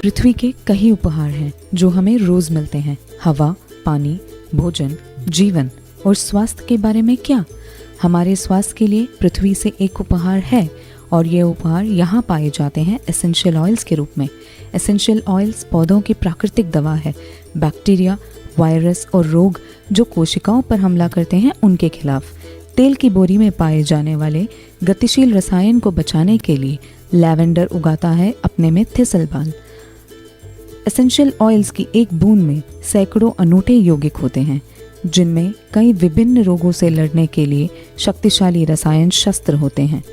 पृथ्वी के कई उपहार हैं जो हमें रोज मिलते हैं। हवा, पानी, भोजन, जीवन और स्वास्थ्य के बारे में क्या? हमारे स्वास्थ्य के लिए पृथ्वी से एक उपहार है और ये उपहार यहाँ पाए जाते हैं एसेंशियल ऑयल्स के रूप में। एसेंशियल ऑयल्स पौधों की प्राकृतिक दवा है। बैक्टीरिया, वायरस और रोग जो कोशिकाओं पर हमला करते हैं उनके खिलाफ। तेल की बोरी में पाए जाने वाले गतिशील रसायन को बचाने के लिए लैवेंडर उगाता है अपने में थिसल बाल। एसेंशियल ऑयल्स की एक बूंद में सैकड़ों अनूठे यौगिक होते हैं जिनमें कई विभिन्न रोगों से लड़ने के लिए शक्तिशाली रसायन शस्त्र होते हैं।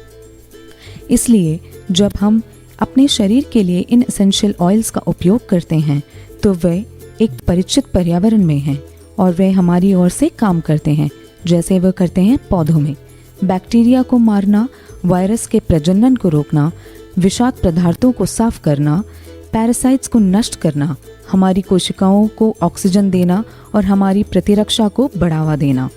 इसलिए जब हम अपने शरीर के लिए इन एसेंशियल ऑयल्स का उपयोग करते हैं तो वे एक परिचित पर्यावरण में हैं और वे हमारी ओर से काम करते हैं जैसे वे करते हैं पौधों में। बैक्टीरिया को मारना, वायरस के प्रजनन को रोकना, विषाक्त पदार्थों को साफ करना, पैरासाइट्स को नष्ट करना, हमारी कोशिकाओं को ऑक्सीजन देना और हमारी प्रतिरक्षा को बढ़ावा देना।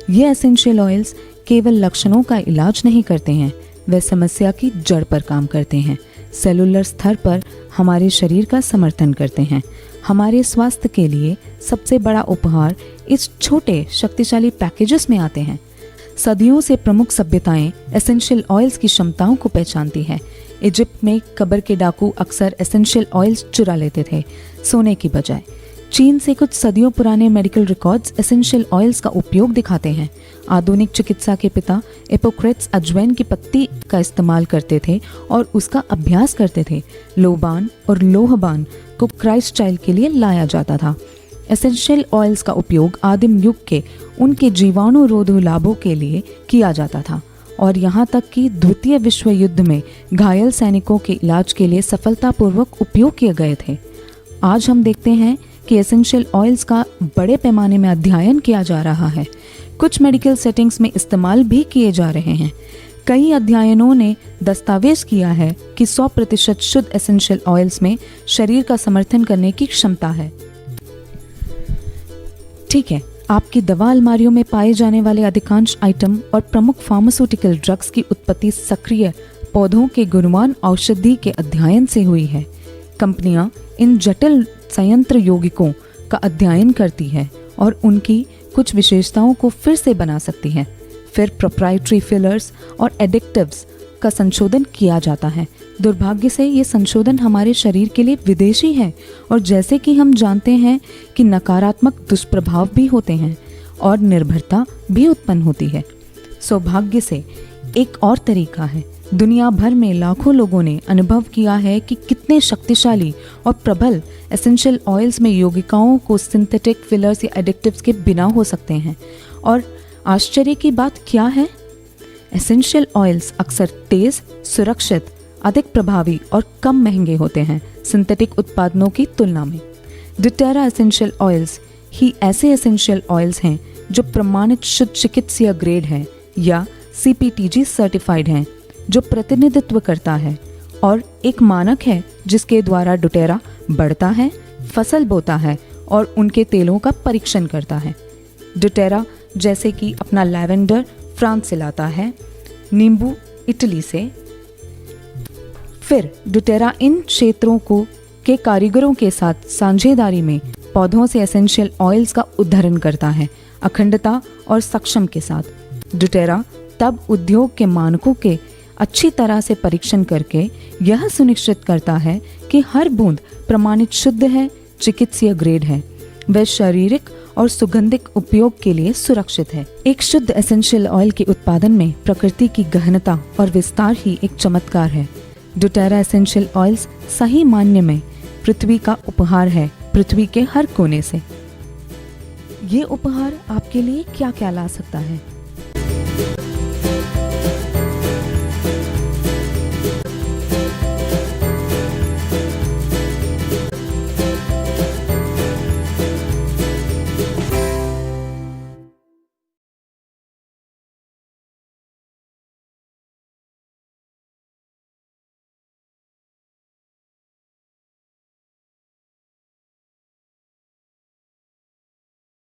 ये एसेंशियल ऑयल्स केवल लक्षणों का इलाज नहीं करते हैं, वे समस्या की जड़ पर काम करते हैं। सेलुलर स्तर पर हमारे शरीर का समर्थन करते हैं। हमारे स्वास्थ्य के लिए सबसे बड़ा उपहार इस छोटे शक्तिशाली पैकेजेस में आते हैं। सदियों से प्रमुख सभ्यताएं एसेंशियल ऑयल्स की क्षमताओं को पहचानती हैं। इजिप्ट में कब्र के डाकू अक्सर एसेंशियल ऑयल्स चुरा लेते थे, सोने की बजाय। चीन से कुछ सदियों पुराने मेडिकल रिकॉर्ड्स एसेंशियल ऑयल्स का उपयोग दिखाते हैं। आधुनिक चिकित्सा के पिता हिप्पोक्रेट्स अजवाइन की पत्ती का इस्तेमाल करते थे और उसका अभ्यास करते थे। लोबान और लोहबान को क्राइस्ट चाइल्ड के लिए लाया जाता था। एसेंशियल ऑयल्स का उपयोग आदिम युग के उनके जीवाणुरोधी लाभों के लिए किया जाता था और यहाँ तक कि द्वितीय विश्व युद्ध में घायल सैनिकों के इलाज के लिए सफलतापूर्वक उपयोग किए गए थे। आज हम देखते हैं कि एसेंशियल ऑयल्स का बड़े पैमाने में अध्ययन किया जा रहा है। कुछ मेडिकल सेटिंग्स में इस्तेमाल भी किए जा रहे हैं। कई अध्ययनों ने दस्तावेज किया है कि 100% शुद्ध एसेंशियल ऑयल्स में शरीर का समर्थन करने की क्षमता है। ठीक है, आपकी दवा अलमारियों में पाए जाने वाले अधिकांश आइटम और प्रमुख फार्मास्यूटिकल ड्रग्स की उत्पत्ति सक्रिय पौधों के गुणवान औषधि के अध्ययन से हुई है। कंपनियां इन जटिल संयंत्र यौगिकों का अध्ययन करती है और उनकी कुछ विशेषताओं को फिर से बना सकती है। फिर प्रोप्राइटरी फिलर्स और एडिक्टिव्स का संशोधन किया जाता है। दुर्भाग्य से ये संशोधन हमारे शरीर के लिए विदेशी है और जैसे कि हम जानते हैं कि नकारात्मक दुष्प्रभाव भी होते हैं और निर्भरता भी उत्पन्न होती है। सौभाग्य से एक और तरीका है। दुनिया भर में लाखों लोगों ने अनुभव किया है कि कितने शक्तिशाली और प्रबल एसेंशियल ऑयल्स में यौगिकों को सिंथेटिक फिलर्स या एडिक्टिव्स के बिना हो सकते हैं। और आश्चर्य की बात क्या है? एसेंशियल ऑयल्स अक्सर तेज, सुरक्षित, अधिक प्रभावी और कम महंगे होते हैं सिंथेटिक उत्पादों की तुलना में। डोटेरा एसेंशियल ऑयल्स ही ऐसे एसेंशियल ऑयल्स हैं जो प्रमाणित शुद्ध चिकित्सीय ग्रेड है या CPTG सर्टिफाइड हैं, जो प्रतिनिधित्व करता है और एक मानक है जिसके द्वारा डोटेरा बढ़ता है, फसल बोता है और उनके तेलों का परीक्षण करता है। डोटेरा जैसे कि अपना लैवेंडर फ्रांस से लाता है, नींबू इटली से। फिर डोटेरा इन क्षेत्रों को के कारीगरों के साथ साझेदारी में पौधों से एसेंशियल ऑयल्स का उद्धारण करता है, अखंडता और सक्षम के साथ। डोटेरा तब उद्योग के मानकों के अच्छी तरह से परीक्षण करके यह सुनिश्चित करता है कि हर बूंद प्रमाणित शुद्ध है, चिकित्सीय ग्रेड है, वह शारीरिक और सुगंधिक उपयोग के लिए सुरक्षित है। एक शुद्ध एसेंशियल ऑयल के उत्पादन में प्रकृति की गहनता और विस्तार ही एक चमत्कार है। डोटेरा एसेंशियल ऑयल्स सही मायने में पृथ्वी का उपहार है, पृथ्वी के हर कोने से। ये उपहार आपके लिए क्या क्या ला सकता है?